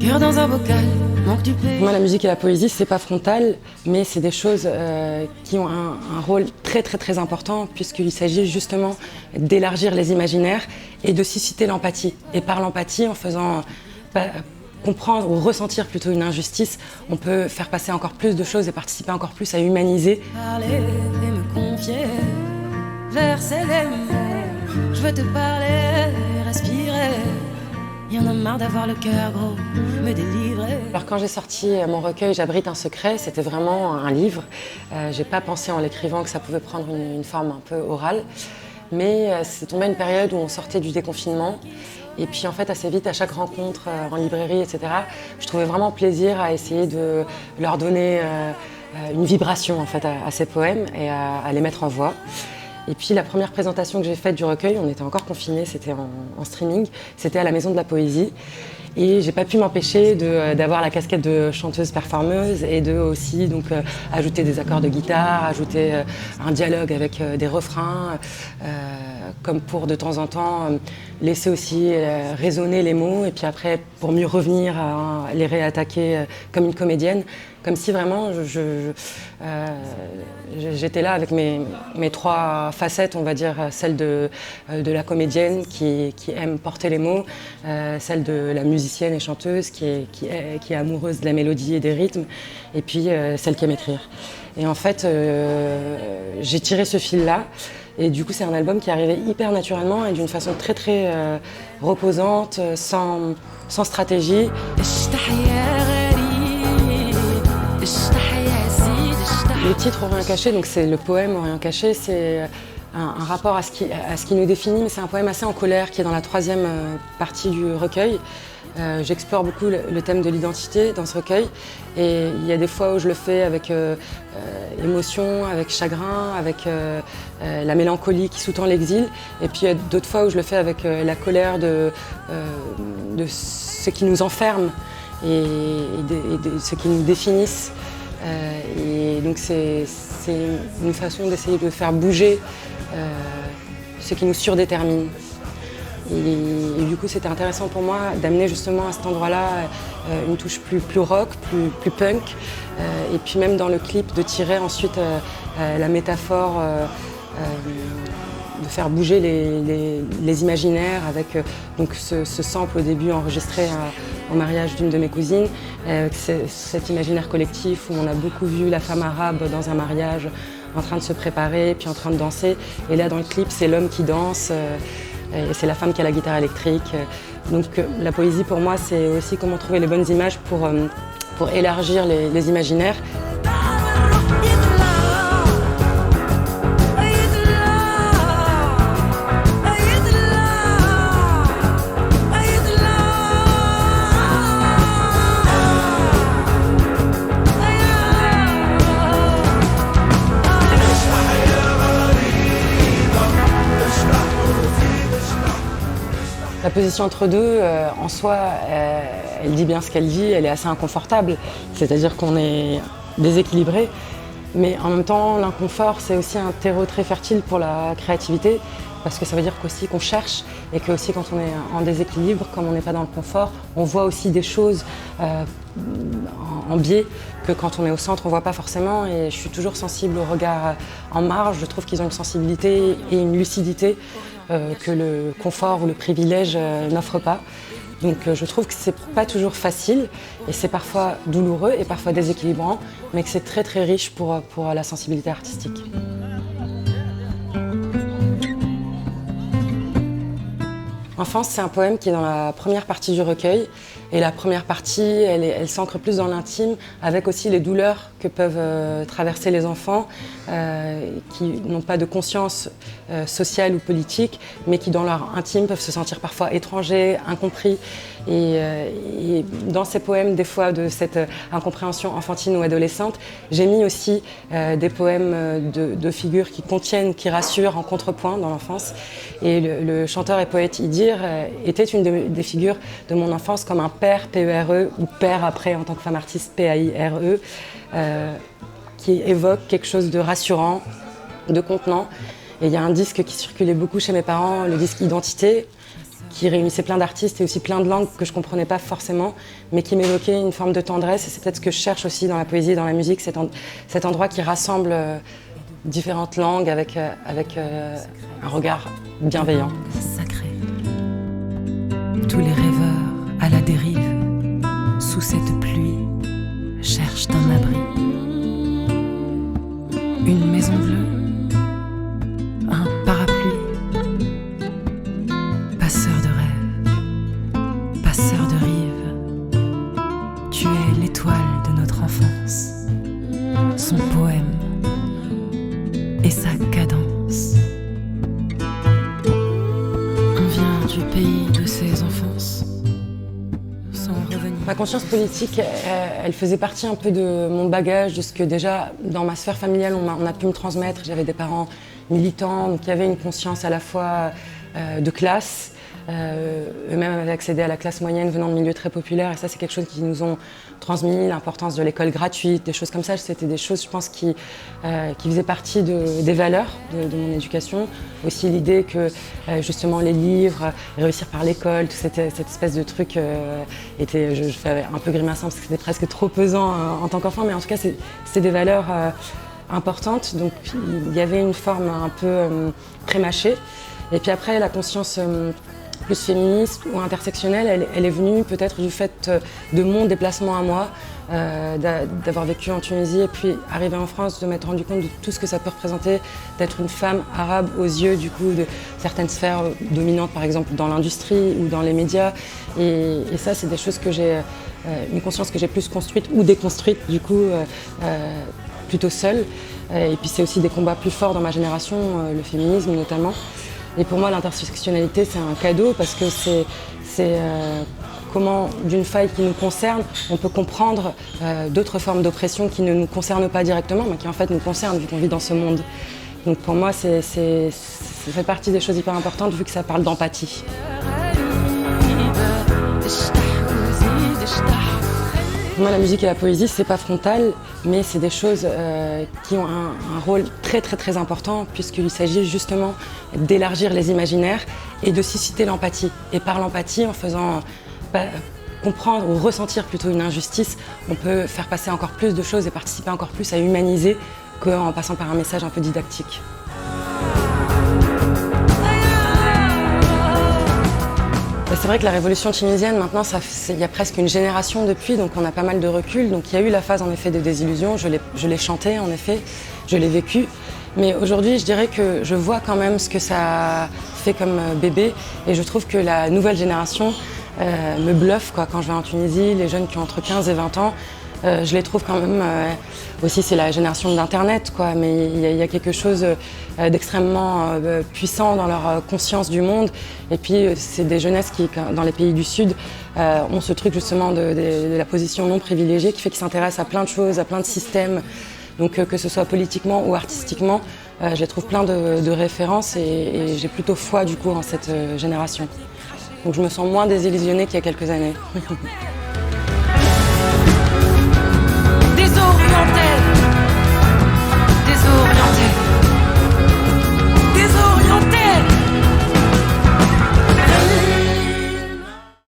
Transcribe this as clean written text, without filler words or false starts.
Cœur dans un bocal, manque du paix. Moi, la musique et la poésie, c'est pas frontal, mais c'est des choses qui ont un rôle très important, puisqu'il s'agit justement d'élargir les imaginaires et de susciter l'empathie. Et par l'empathie, en faisant comprendre ou ressentir plutôt une injustice, on peut faire passer encore plus de choses et participer encore plus à humaniser. Parler et me confier, verser les mots. Je veux te parler, respirer. Y'en a marre d'avoir le cœur gros, me délivrer. Alors quand j'ai sorti mon recueil J'abrite un secret, c'était vraiment un livre. J'ai pas pensé en l'écrivant que ça pouvait prendre une forme un peu orale, mais c'est tombé une période où on sortait du déconfinement. Et puis en fait assez vite, à chaque rencontre en librairie, etc., je trouvais vraiment plaisir à essayer de leur donner une vibration en fait à ces poèmes et à les mettre en voix. Et puis la première présentation que j'ai faite du recueil, on était encore confinés, c'était en streaming, c'était à la Maison de la Poésie. Et j'ai pas pu m'empêcher d'avoir la casquette de chanteuse-performeuse et de aussi donc, ajouter des accords de guitare, ajouter un dialogue avec des refrains, comme pour de temps en temps laisser aussi résonner les mots et puis après pour mieux revenir à les réattaquer comme une comédienne. Comme si vraiment j'étais là avec mes trois facettes, on va dire, celle de la comédienne qui aime porter les mots, celle de la musicienne et chanteuse qui est amoureuse de la mélodie et des rythmes, et puis celle qui aime écrire. Et en fait, j'ai tiré ce fil-là, et du coup c'est un album qui est arrivé hyper naturellement et d'une façon très reposante, sans stratégie. Le titre Rien caché, donc c'est le poème Rien caché, c'est un rapport à ce qui nous définit, mais c'est un poème assez en colère qui est dans la troisième partie du recueil. J'explore beaucoup le thème de l'identité dans ce recueil et il y a des fois où je le fais avec émotion, avec chagrin, avec la mélancolie qui sous-tend l'exil, et puis il y a d'autres fois où je le fais avec la colère de ce qui nous enferme et de ce qui nous définissent. Et donc c'est une façon d'essayer de faire bouger ce qui nous surdétermine. Et du coup c'était intéressant pour moi d'amener justement à cet endroit-là une touche plus rock, plus punk, et puis même dans le clip de tirer ensuite la métaphore, de faire bouger les imaginaires avec donc ce sample au début enregistré au mariage d'une de mes cousines, avec cet imaginaire collectif où on a beaucoup vu la femme arabe dans un mariage en train de se préparer puis en train de danser, et là dans le clip c'est l'homme qui danse et c'est la femme qui a la guitare électrique. Donc la poésie pour moi c'est aussi comment trouver les bonnes images pour élargir les imaginaires. La position entre deux, en soi, elle dit bien ce qu'elle dit, elle est assez inconfortable, c'est-à-dire qu'on est déséquilibré, mais en même temps, l'inconfort, c'est aussi un terreau très fertile pour la créativité, parce que ça veut dire qu'aussi qu'on cherche, et que aussi quand on est en déséquilibre, comme on n'est pas dans le confort, on voit aussi des choses en biais que quand on est au centre, on ne voit pas forcément, et je suis toujours sensible aux regards en marge. Je trouve qu'ils ont une sensibilité et une lucidité que le confort ou le privilège n'offre pas. Donc je trouve que c'est pas toujours facile et c'est parfois douloureux et parfois déséquilibrant, mais que c'est très riche pour la sensibilité artistique. Enfance, c'est un poème qui est dans la première partie du recueil. Et la première partie, elle s'ancre plus dans l'intime, avec aussi les douleurs que peuvent traverser les enfants, qui n'ont pas de conscience sociale ou politique, mais qui dans leur intime peuvent se sentir parfois étrangers, incompris. Et dans ces poèmes, des fois de cette incompréhension enfantine ou adolescente, j'ai mis aussi des poèmes de figures qui contiennent, qui rassurent en contrepoint dans l'enfance. Et le chanteur et poète Idir était une des figures de mon enfance, comme un père, P-E-R-E, ou père après en tant que femme artiste, P-A-I-R-E, qui évoque quelque chose de rassurant, de contenant. Et il y a un disque qui circulait beaucoup chez mes parents, le disque Identité, qui réunissait plein d'artistes et aussi plein de langues que je ne comprenais pas forcément, mais qui m'évoquait une forme de tendresse. Et c'est peut-être ce que je cherche aussi dans la poésie et dans la musique, cet endroit qui rassemble différentes langues avec un regard bienveillant. Sacré. Tous les rêveurs à la dérive, sous cette pluie, cherchent un abri. Une maison bleue, un parapluie. Passeur de rêve, passeur de rive, tu es l'étoile de notre enfance, son poème et sa cadence. On vient du pays de ses enfances, sans revenir. Ma conscience politique, elle faisait partie un peu de mon bagage, de ce que déjà dans ma sphère familiale on a pu me transmettre. J'avais des parents militants, donc il y avait une conscience à la fois de classe. Eux-mêmes avaient accédé à la classe moyenne venant de milieux très populaires, et ça c'est quelque chose qu'ils nous ont transmis, l'importance de l'école gratuite, des choses comme ça. C'était des choses, je pense, qui faisaient partie des valeurs de mon éducation. Aussi l'idée que justement les livres, réussir par l'école, toute cette espèce de truc était, je fais un peu grimaçant parce que c'était presque trop pesant en tant qu'enfant, mais en tout cas c'est des valeurs importantes. Donc il y avait une forme un peu prémâchée. Et puis après, la conscience plus féministe ou intersectionnelle, elle est venue peut-être du fait de mon déplacement à moi, d'avoir vécu en Tunisie et puis arriver en France, de m'être rendu compte de tout ce que ça peut représenter d'être une femme arabe aux yeux du coup de certaines sphères dominantes, par exemple dans l'industrie ou dans les médias. Et ça, c'est des choses que j'ai, une conscience que j'ai plus construite ou déconstruite du coup plutôt seule. Et puis c'est aussi des combats plus forts dans ma génération, le féminisme notamment. Et pour moi, l'intersectionnalité, c'est un cadeau parce que c'est comment, d'une faille qui nous concerne, on peut comprendre d'autres formes d'oppression qui ne nous concernent pas directement, mais qui en fait nous concernent vu qu'on vit dans ce monde. Donc pour moi, ça fait partie des choses hyper importantes vu que ça parle d'empathie. Pour moi, la musique et la poésie, c'est pas frontal, mais c'est des choses qui ont un rôle très très très important puisqu'il s'agit justement d'élargir les imaginaires et de susciter l'empathie. Et par l'empathie, en faisant comprendre ou ressentir plutôt une injustice, on peut faire passer encore plus de choses et participer encore plus à humaniser qu'en passant par un message un peu didactique. C'est vrai que la révolution tunisienne, maintenant, il y a presque une génération depuis, donc on a pas mal de recul. Donc il y a eu la phase en effet de désillusion, je l'ai chanté en effet, je l'ai vécu. Mais aujourd'hui, je dirais que je vois quand même ce que ça fait comme bébé et je trouve que la nouvelle génération me bluffe quoi. Quand je vais en Tunisie, les jeunes qui ont entre 15 et 20 ans, je les trouve quand même, aussi c'est la génération d'Internet, quoi, mais il y a quelque chose d'extrêmement puissant dans leur conscience du monde. Et puis c'est des jeunesses qui, dans les pays du Sud, ont ce truc justement de la position non privilégiée qui fait qu'ils s'intéressent à plein de choses, à plein de systèmes. Donc que ce soit politiquement ou artistiquement, je trouve plein de références et j'ai plutôt foi du coup en cette génération. Donc je me sens moins désillusionnée qu'il y a quelques années.